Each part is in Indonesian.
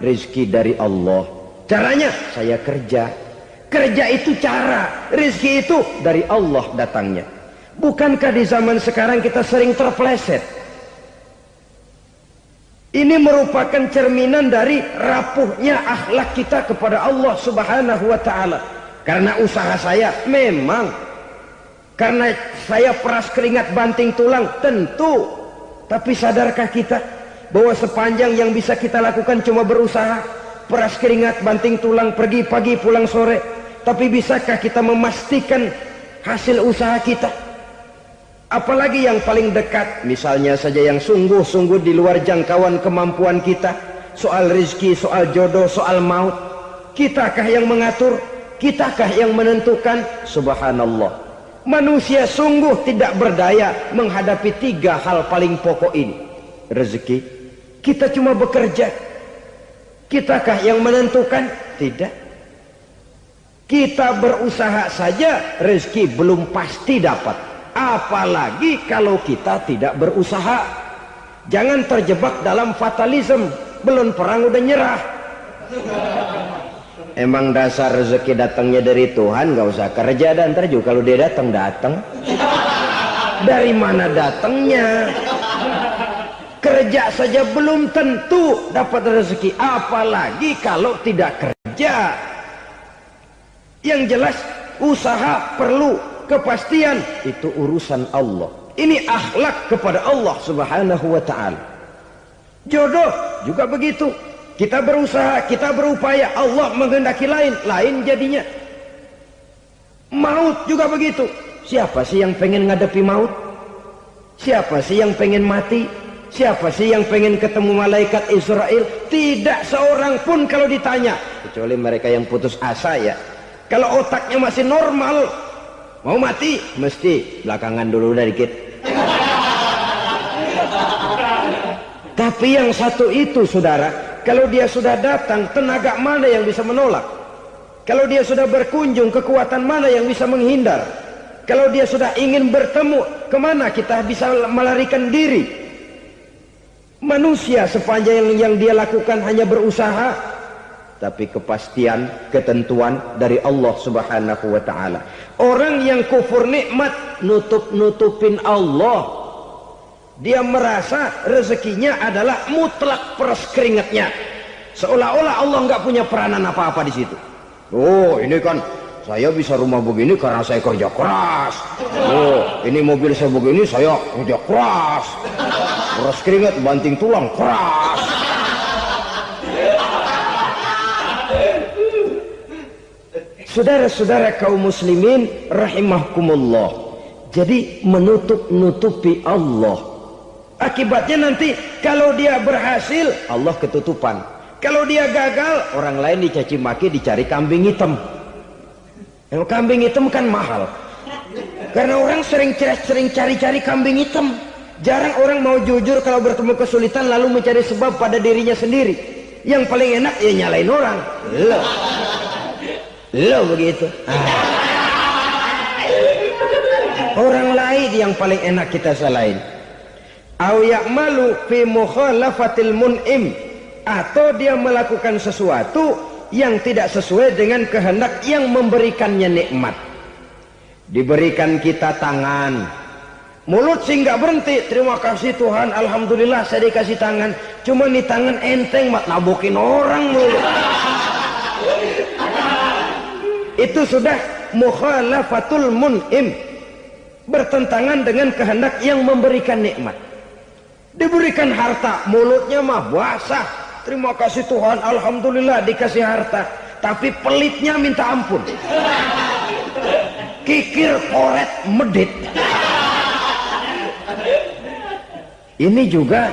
rezeki dari Allah. Caranya saya kerja. Kerja itu cara, rezeki itu dari Allah datangnya. Bukankah di zaman sekarang kita sering terpeleset? Ini merupakan cerminan dari rapuhnya akhlak kita kepada Allah Subhanahu wa ta'ala. Karena usaha saya memang, karena saya peras keringat banting tulang, tentu. Tapi sadarkah kita bahwa sepanjang yang bisa kita lakukan cuma berusaha, peras keringat banting tulang, pergi pagi pulang sore. Tapi bisakah kita memastikan hasil usaha kita? Apalagi yang paling dekat, misalnya saja yang sungguh-sungguh di luar jangkauan kemampuan kita, soal rezeki, soal jodoh, soal maut. Kitakah yang mengatur? Kitakah yang menentukan? Subhanallah. Manusia sungguh tidak berdaya menghadapi 3 hal paling pokok ini. Rezeki, kita cuma bekerja. Kitakah yang menentukan? Tidak. Kita berusaha saja, rezeki belum pasti dapat. Apalagi kalau kita tidak berusaha. Jangan terjebak dalam fatalisme. Belum perang udah nyerah. Emang dasar rezeki datangnya dari Tuhan, gak usah kerja, dan ntar juga kalau dia datang. Dari mana datangnya? Kerja saja belum tentu dapat rezeki, apalagi kalau tidak kerja. Yang jelas usaha perlu kepastian, itu urusan Allah. Ini akhlak kepada Allah Subhanahu wa ta'ala. Jodoh juga begitu. Kita berusaha, kita berupaya, Allah menghendaki lain jadinya. Maut juga begitu. Siapa sih yang pengen ngadepi maut? Siapa sih yang pengen mati? Siapa sih yang pengen ketemu malaikat Israel? Tidak seorang pun kalau ditanya, kecuali mereka yang putus asa ya. Kalau otaknya masih normal, mau mati mesti belakangan dulu udah dikit. Tapi yang satu itu saudara, kalau dia sudah datang, tenaga mana yang bisa menolak? Kalau dia sudah berkunjung, kekuatan mana yang bisa menghindar? Kalau dia sudah ingin bertemu, kemana kita bisa melarikan diri? Manusia sepanjang yang dia lakukan hanya berusaha, tapi kepastian, ketentuan dari Allah Subhanahu wa ta'ala. Orang yang kufur nikmat, nutupin Allah. Dia merasa rezekinya adalah mutlak peras keringatnya. Seolah-olah Allah nggak punya peranan apa-apa di situ. Oh, ini kan saya bisa rumah begini karena saya kerja keras. Oh, ini mobil saya begini, saya kerja keras. Peras keringat, banting tulang, keras. Saudara-saudara kaum muslimin rahimahkumullah. Jadi menutup-nutupi Allah. Akibatnya nanti kalau dia berhasil, Allah ketutupan. Kalau dia gagal, orang lain dicaci maki, dicari kambing hitam. Yang kambing hitam kan mahal. Karena orang sering cari-cari kambing hitam. Jarang orang mau jujur kalau bertemu kesulitan lalu mencari sebab pada dirinya sendiri. Yang paling enak ya nyalain orang. Lo begitu. Orang lain yang paling enak kita salahin. Au ya'malu fi mukhalafatil mun'im, atau dia melakukan sesuatu yang tidak sesuai dengan kehendak yang memberikannya nikmat. Diberikan kita tangan, mulut sih nggak berhenti, terima kasih Tuhan, alhamdulillah saya dikasih tangan. Cuma nih tangan enteng mat nabokin orang mulu. Itu sudah mukhalafatul mun'im, bertentangan dengan kehendak yang memberikan nikmat. Diberikan harta, mulutnya mah basah, terima kasih Tuhan, alhamdulillah dikasih harta, tapi pelitnya minta ampun, kikir koret medit. Ini juga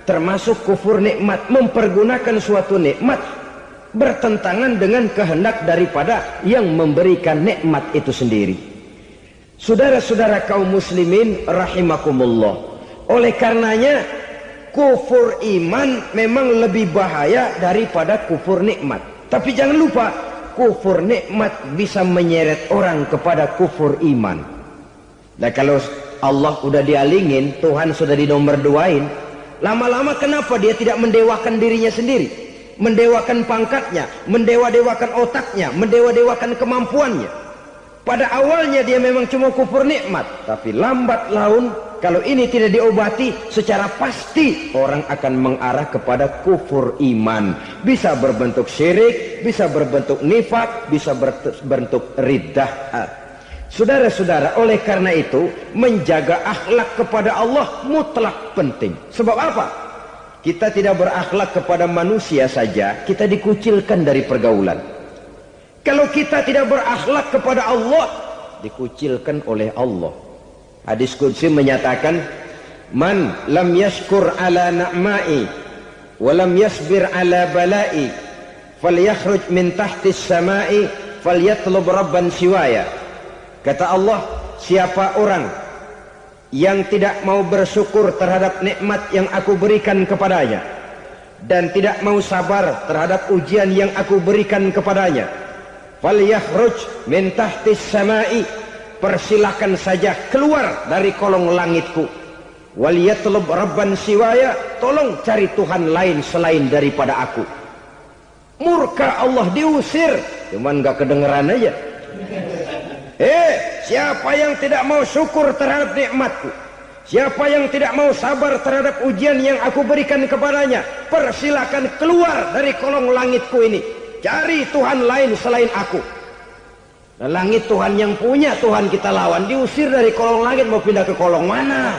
termasuk kufur nikmat, mempergunakan suatu nikmat bertentangan dengan kehendak daripada yang memberikan nikmat itu sendiri. Saudara-saudara kaum muslimin rahimakumullah, oleh karenanya kufur iman memang lebih bahaya daripada kufur nikmat. Tapi jangan lupa, kufur nikmat bisa menyeret orang kepada kufur iman. Dan kalau Allah udah dialingin, Tuhan sudah dinomor duain, lama-lama kenapa dia tidak mendewakan dirinya sendiri? mendewakan pangkatnya, mendewa-dewakan otaknya, mendewa-dewakan kemampuannya. Pada awalnya dia memang cuma kufur nikmat, tapi lambat laun kalau ini tidak diobati, secara pasti orang akan mengarah kepada kufur iman. Bisa berbentuk syirik, bisa berbentuk nifak, bisa berbentuk riddah. Saudara-saudara, oleh karena itu menjaga akhlak kepada Allah mutlak penting. Sebab apa? Kita tidak berakhlak kepada manusia saja, kita dikucilkan dari pergaulan. Kalau kita tidak berakhlak kepada Allah, dikucilkan oleh Allah. Hadis qudsi menyatakan, man lam yashkur ala na'ma'i wa lam yasbir ala bala'i falyakhruj min tahtis sama'i falyatlub rabban siwaya. Kata Allah, siapa orang yang tidak mau bersyukur terhadap nikmat yang aku berikan kepadanya dan tidak mau sabar terhadap ujian yang aku berikan kepadanya, falyakhruj min tahtis sama'i, persilakan saja keluar dari kolong langitku, waliyatlub rabban siwaya, tolong cari Tuhan lain selain daripada aku. Murka Allah, diusir, cuman gak kedengeran aja. Siapa yang tidak mau syukur terhadap nikmatku, siapa yang tidak mau sabar terhadap ujian yang aku berikan kepadanya, persilakan keluar dari kolong langitku ini, cari Tuhan lain selain aku. Nah, langit Tuhan yang punya, Tuhan kita lawan, diusir dari kolong langit, mau pindah ke kolong mana?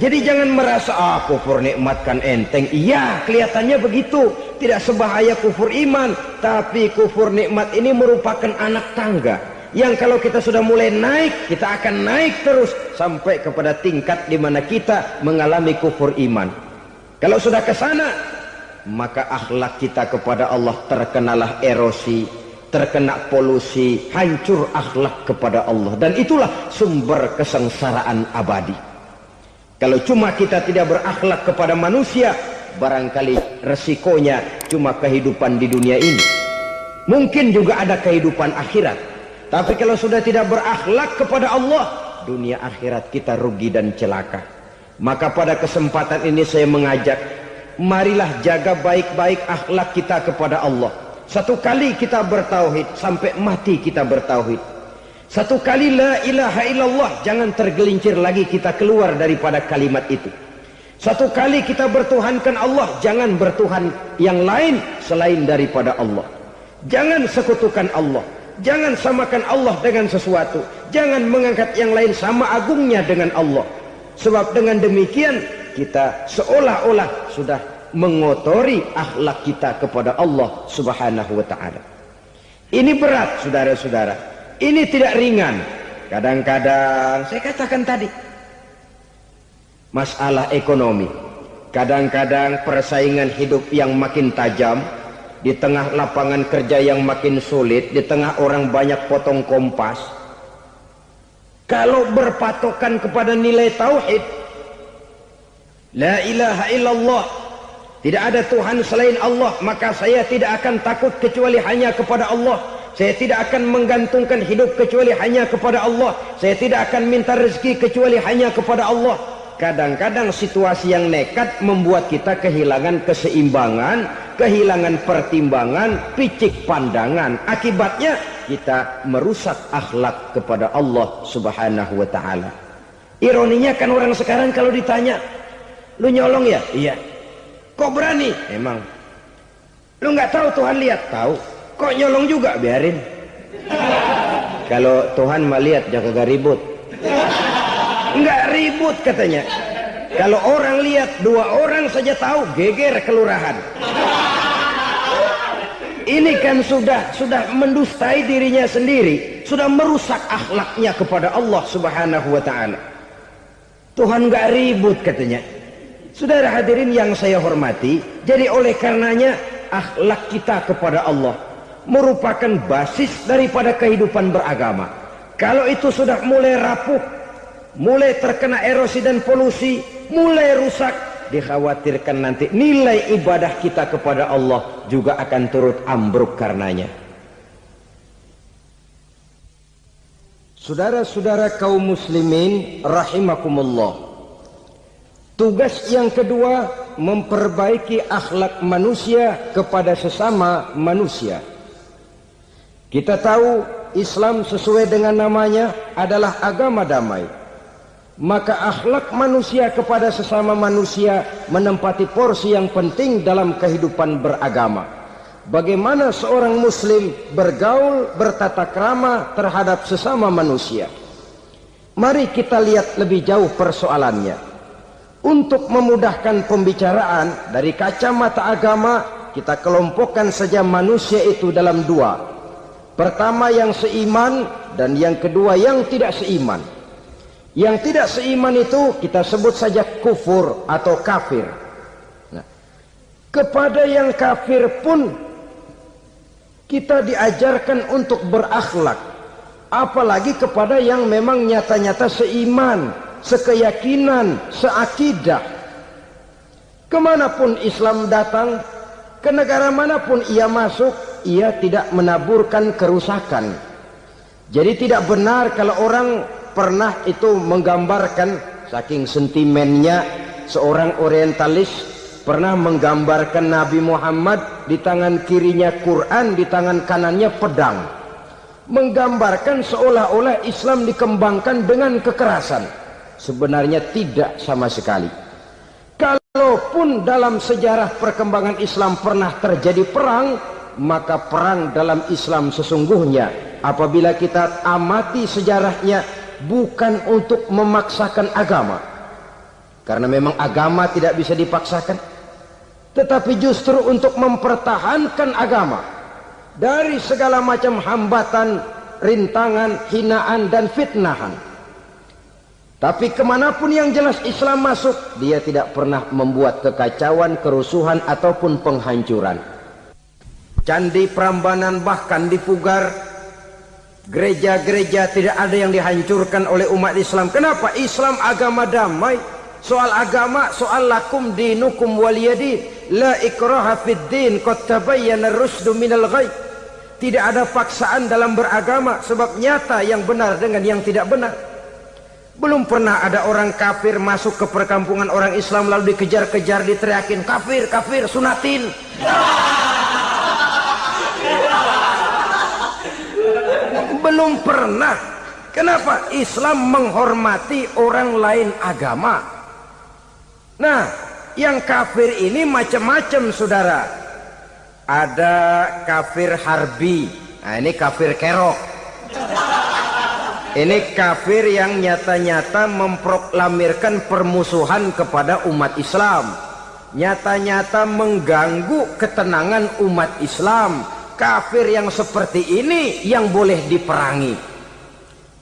Jadi jangan merasa kufur nikmat kan enteng. Iya, kelihatannya begitu, tidak sebahaya kufur iman. Tapi kufur nikmat ini merupakan anak tangga yang kalau kita sudah mulai naik, kita akan naik terus sampai kepada tingkat di mana kita mengalami kufur iman. Kalau sudah ke sana, maka akhlak kita kepada Allah terkenalah erosi, terkena polusi, hancur akhlak kepada Allah, dan itulah sumber kesengsaraan abadi. Kalau cuma kita tidak berakhlak kepada manusia, barangkali resikonya cuma kehidupan di dunia ini. Mungkin juga ada kehidupan akhirat. Tapi kalau sudah tidak berakhlak kepada Allah, dunia akhirat kita rugi dan celaka. Maka pada kesempatan ini saya mengajak, marilah jaga baik-baik akhlak kita kepada Allah. Satu kali kita bertauhid, sampai mati kita bertauhid. Satu kali la ilaha illallah, jangan tergelincir lagi kita keluar daripada kalimat itu. Satu kali kita bertuhankan Allah, jangan bertuhan yang lain selain daripada Allah. Jangan sekutukan Allah, jangan samakan Allah dengan sesuatu, jangan mengangkat yang lain sama agungnya dengan Allah. Sebab dengan demikian kita seolah-olah sudah mengotori akhlak kita kepada Allah Subhanahu wa ta'ala. Ini berat, saudara-saudara. Ini tidak ringan. Kadang-kadang saya katakan tadi, masalah ekonomi, kadang-kadang persaingan hidup yang makin tajam, di tengah lapangan kerja yang makin sulit, di tengah orang banyak potong kompas. Kalau berpatokan kepada nilai tauhid, la ilaha illallah, tidak ada Tuhan selain Allah, maka saya tidak akan takut kecuali hanya kepada Allah. Saya tidak akan menggantungkan hidup kecuali hanya kepada Allah. Saya tidak akan minta rezeki kecuali hanya kepada Allah. Kadang-kadang situasi yang nekat membuat kita kehilangan keseimbangan, kehilangan pertimbangan, picik pandangan. Akibatnya kita merusak akhlak kepada Allah Subhanahu wa ta'ala. Ironinya kan orang sekarang kalau ditanya, lu nyolong ya? Iya. Kok berani? Emang. Lu nggak tahu Tuhan lihat? Tahu. Kok nyolong juga? Biarin. Kalau Tuhan mah lihat, jangan kagak ribut. Enggak ribut katanya. Kalau orang lihat, 2 orang saja tahu, geger kelurahan. Ini kan sudah mendustai dirinya sendiri, sudah merusak akhlaknya kepada Allah Subhanahu wa ta'ala. Tuhan enggak ribut katanya. Saudara hadirin yang saya hormati, jadi oleh karenanya akhlak kita kepada Allah merupakan basis daripada kehidupan beragama. Kalau itu sudah mulai rapuh, mulai terkena erosi dan polusi, mulai rusak, dikhawatirkan nanti nilai ibadah kita kepada Allah juga akan turut ambruk karenanya. Saudara-saudara kaum muslimin rahimakumullah, Tugas yang kedua, memperbaiki akhlak manusia kepada sesama manusia. Kita tahu Islam sesuai dengan namanya adalah agama damai. Maka akhlak manusia kepada sesama manusia menempati porsi yang penting dalam kehidupan beragama. Bagaimana seorang muslim bergaul, bertata krama terhadap sesama manusia. Mari kita lihat lebih jauh persoalannya. Untuk memudahkan pembicaraan dari kacamata agama, kita kelompokkan saja manusia itu dalam dua. Pertama yang seiman dan yang kedua yang tidak seiman. Yang tidak seiman itu kita sebut saja kufur atau kafir. Nah, kepada yang kafir pun kita diajarkan untuk berakhlak. Apalagi kepada yang memang nyata-nyata seiman, sekeyakinan, seakidah. Kemanapun Islam datang, ke negara manapun ia masuk, ia tidak menaburkan kerusakan. Jadi tidak benar kalau orang pernah itu menggambarkan, saking sentimennya seorang orientalis pernah menggambarkan Nabi Muhammad di tangan kirinya Quran, di tangan kanannya pedang. Menggambarkan seolah-olah Islam dikembangkan dengan kekerasan. Sebenarnya tidak sama sekali. Kalaupun dalam sejarah perkembangan Islam pernah terjadi perang, maka perang dalam Islam sesungguhnya apabila kita amati sejarahnya bukan untuk memaksakan agama, karena memang agama tidak bisa dipaksakan, tetapi justru untuk mempertahankan agama dari segala macam hambatan, rintangan, hinaan dan fitnahan. Tapi kemanapun yang jelas Islam masuk, dia tidak pernah membuat kekacauan, kerusuhan ataupun penghancuran. Candi Prambanan bahkan dipugar, gereja-gereja tidak ada yang dihancurkan oleh umat Islam. Kenapa? Islam agama damai. Soal agama, soal lakum dinukum waliyadin, la ikraha fid din, qad tabayyana ar-rusdu minal ghayy. Tidak ada paksaan dalam beragama, sebab nyata yang benar dengan yang tidak benar. Belum pernah ada orang kafir masuk ke perkampungan orang Islam lalu dikejar-kejar, diteriakin kafir, kafir, sunatin. Belum pernah. Kenapa? Islam menghormati orang lain agama. Nah, yang kafir ini macam-macam, saudara. Ada kafir harbi. Nah, ini kafir kerok. Ini kafir yang nyata-nyata memproklamirkan permusuhan kepada umat Islam. Nyata-nyata mengganggu ketenangan umat Islam. Kafir yang seperti ini yang boleh diperangi.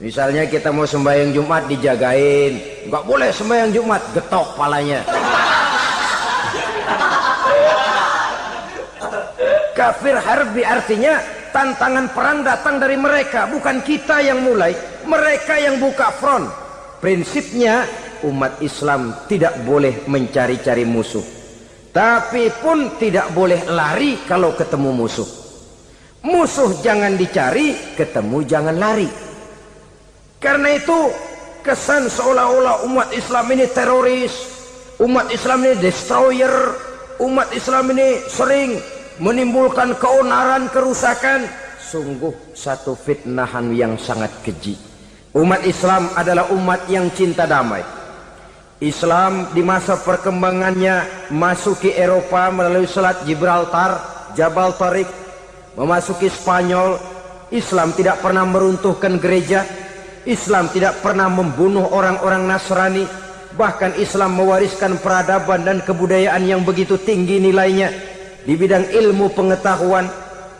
Misalnya kita mau sembahyang Jumat dijagain, nggak boleh sembahyang Jumat, getok palanya. Kafir harbi artinya tantangan perang datang dari mereka, bukan kita yang mulai, mereka yang buka front. Prinsipnya umat Islam tidak boleh mencari-cari musuh, tapi pun tidak boleh lari kalau ketemu musuh. Musuh jangan dicari, ketemu jangan lari. Karena itu kesan seolah-olah umat Islam ini teroris, umat Islam ini destroyer, umat Islam ini sering menimbulkan keonaran, kerusakan. Sungguh satu fitnahan yang sangat keji. Umat Islam adalah umat yang cinta damai. Islam di masa perkembangannya masuki Eropa melalui Selat Gibraltar, Jabal Tariq, memasuki Spanyol. Islam tidak pernah meruntuhkan gereja. Islam tidak pernah membunuh orang-orang Nasrani. Bahkan Islam mewariskan peradaban dan kebudayaan yang begitu tinggi nilainya di bidang ilmu pengetahuan.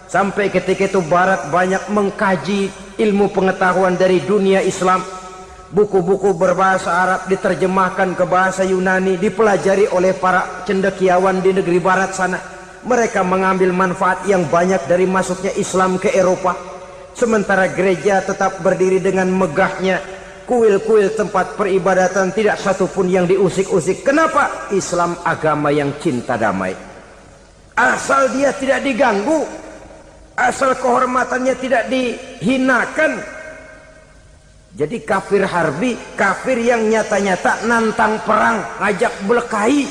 Sampai ketika itu Barat banyak mengkaji ilmu pengetahuan dari dunia Islam. Buku-buku berbahasa Arab diterjemahkan ke bahasa Yunani, dipelajari oleh para cendekiawan di negeri Barat sana. Mereka mengambil manfaat yang banyak dari masuknya Islam ke Eropa. Sementara gereja tetap berdiri dengan megahnya. Kuil-kuil tempat peribadatan tidak satupun yang diusik-usik. Kenapa? Islam agama yang cinta damai. Asal dia tidak diganggu, asal kehormatannya tidak dihinakan, Jadi kafir harbi, kafir yang nyata-nyata nantang perang, ngajak berkelahi.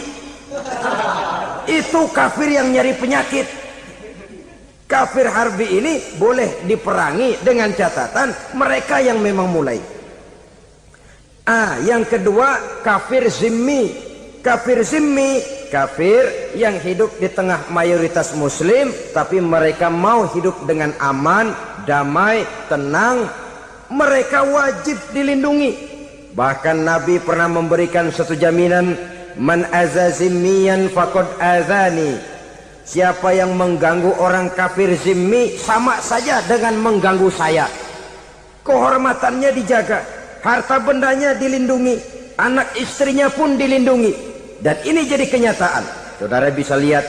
Itu kafir yang nyari penyakit. Kafir harbi ini boleh diperangi dengan catatan mereka yang memang mulai. Yang kedua kafir zimmi. Kafir zimmi, kafir yang hidup di tengah mayoritas muslim, tapi mereka mau hidup dengan aman, damai, tenang. Mereka wajib dilindungi. Bahkan Nabi pernah memberikan satu jaminan, man azazimiyan faqad azani. Siapa yang mengganggu orang kafir zimmi sama saja dengan mengganggu saya. Kehormatannya dijaga, harta bendanya dilindungi, anak istrinya pun dilindungi. Dan ini jadi kenyataan. Saudara bisa lihat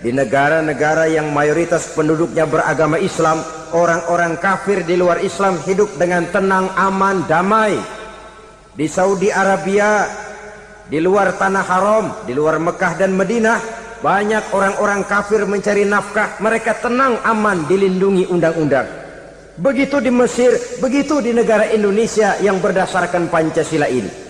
di negara-negara yang mayoritas penduduknya beragama Islam, orang-orang kafir di luar Islam hidup dengan tenang, aman, damai. Di Saudi Arabia, di luar tanah haram, di luar Mekah dan Madinah, banyak orang-orang kafir mencari nafkah. Mereka tenang, aman, dilindungi undang-undang. Begitu di Mesir, begitu di negara Indonesia yang berdasarkan Pancasila ini.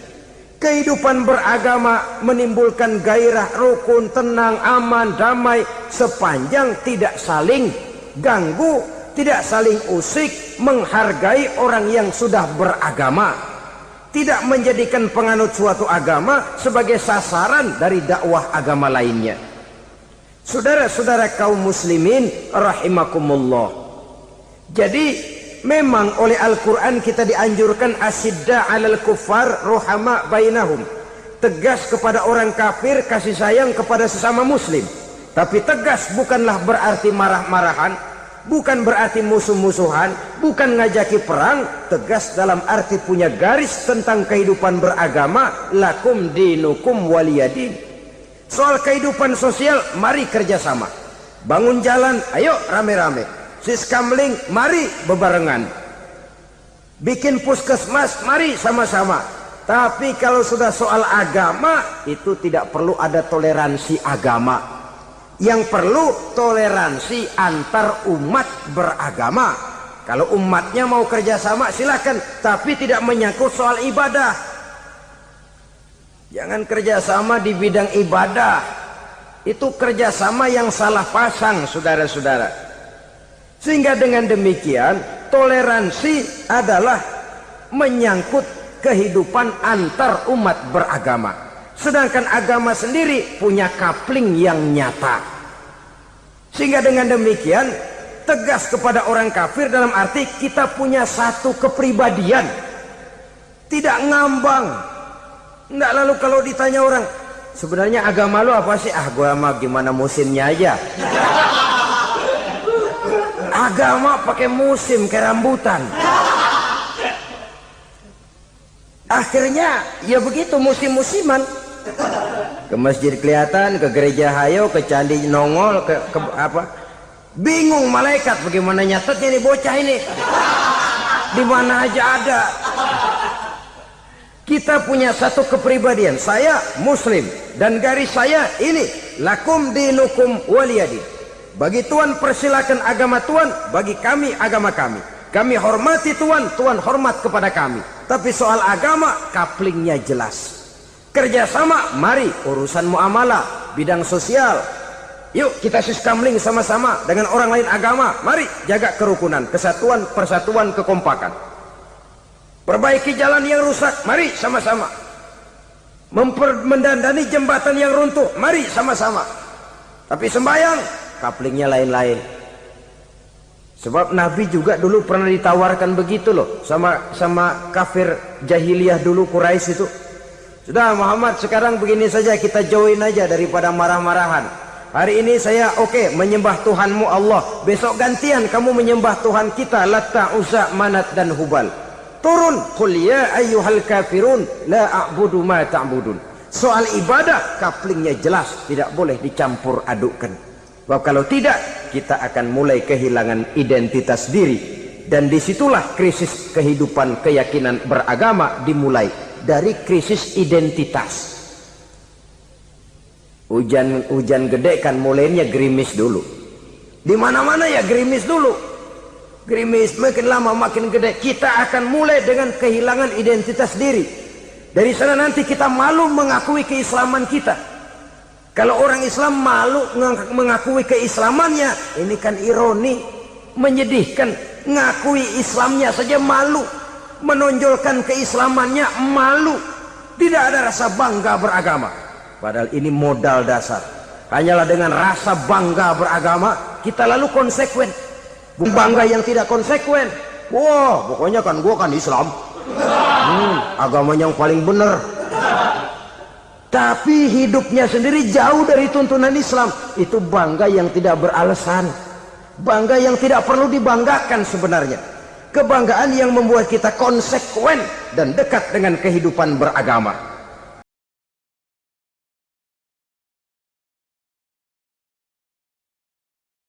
Kehidupan beragama menimbulkan gairah, rukun, tenang, aman, damai, sepanjang tidak saling ganggu, tidak saling usik, menghargai orang yang sudah beragama, tidak menjadikan penganut suatu agama sebagai sasaran dari dakwah agama lainnya. Saudara-saudara kaum muslimin rahimakumullah. Jadi memang oleh Al-Quran kita dianjurkan asidda alal kuffar ruhama bainahum. Tegas kepada orang kafir, kasih sayang kepada sesama muslim. Tapi tegas bukanlah berarti marah-marahan, bukan berarti musuh-musuhan, bukan ngajaki perang. Tegas dalam arti punya garis tentang kehidupan beragama, lakum dinukum waliyadin. Soal kehidupan sosial, mari kerjasama. Bangun jalan, ayo rame-rame. Siskamling, mari bebarengan. Bikin puskesmas, mari sama-sama. Tapi kalau sudah soal agama, itu tidak perlu ada toleransi agama. Yang perlu toleransi antar umat beragama. Kalau umatnya mau kerjasama silakan, tapi tidak menyangkut soal ibadah. Jangan kerjasama di bidang ibadah. Itu kerjasama yang salah pasang, saudara-saudara. Sehingga dengan demikian toleransi adalah menyangkut kehidupan antar umat beragama. Sedangkan agama sendiri punya kapling yang nyata. Sehingga dengan demikian tegas kepada orang kafir dalam arti kita punya satu kepribadian. Tidak ngambang. Enggak, lalu kalau ditanya orang, sebenarnya agama lu apa sih? Gua mah gimana musimnya aja. Agama pakai musim kayak rambutan. Akhirnya ya begitu, musim-musiman. Ke masjid kelihatan, ke gereja hayo, ke candi nongol, ke apa? Bingung malaikat bagaimana nyatetnya nih bocah ini. Di mana aja ada. Kita punya satu kepribadian. Saya muslim dan garis saya ini, lakum dinukum waliyadin. Bagi Tuhan persilakan agama Tuhan, bagi kami agama kami. Kami hormati Tuhan, Tuhan hormat kepada kami. Tapi soal agama, kaplingnya jelas. Kerjasama, mari urusan muamalah, bidang sosial. Yuk kita siskamling sama-sama dengan orang lain agama. Mari jaga kerukunan, kesatuan, persatuan, kekompakan. Perbaiki jalan yang rusak, mari sama-sama. Mendandani jembatan yang runtuh, mari sama-sama. Tapi sembahyang, kaplingnya lain-lain. Sebab Nabi juga dulu pernah ditawarkan begitu loh sama kafir jahiliyah dulu, Quraisy itu. Sudah Muhammad, sekarang begini saja, kita join aja daripada marah-marahan. Hari ini saya oke menyembah Tuhanmu Allah, besok gantian kamu menyembah Tuhan kita Latta, Uzza, Manat dan Hubal. Turun, qul ya ayyuhal kafirun la a'budu ma ta'budun. Soal ibadah kaplingnya jelas, tidak boleh dicampur adukkan. Sebab kalau tidak, kita akan mulai kehilangan identitas diri. Dan disitulah krisis kehidupan keyakinan beragama dimulai. Dari krisis identitas. Hujan gede kan mulainya gerimis dulu. Di mana-mana ya gerimis dulu. gerimis makin lama makin gede, kita akan mulai dengan kehilangan identitas diri. Dari sana nanti kita malu mengakui keislaman kita. Kalau orang Islam malu mengakui keislamannya, ini kan ironi, menyedihkan. Ngakui Islamnya saja malu, menonjolkan keislamannya malu, tidak ada rasa bangga beragama. Padahal ini modal dasar. Hanyalah dengan rasa bangga beragama kita lalu konsekuen. Bangga yang tidak konsekuen, wah pokoknya kan gua kan Islam, agama yang paling benar, tapi hidupnya sendiri jauh dari tuntunan Islam. Itu bangga yang tidak beralasan, bangga yang tidak perlu dibanggakan sebenarnya. Kebanggaan yang membuat kita konsekuen dan dekat dengan kehidupan beragama.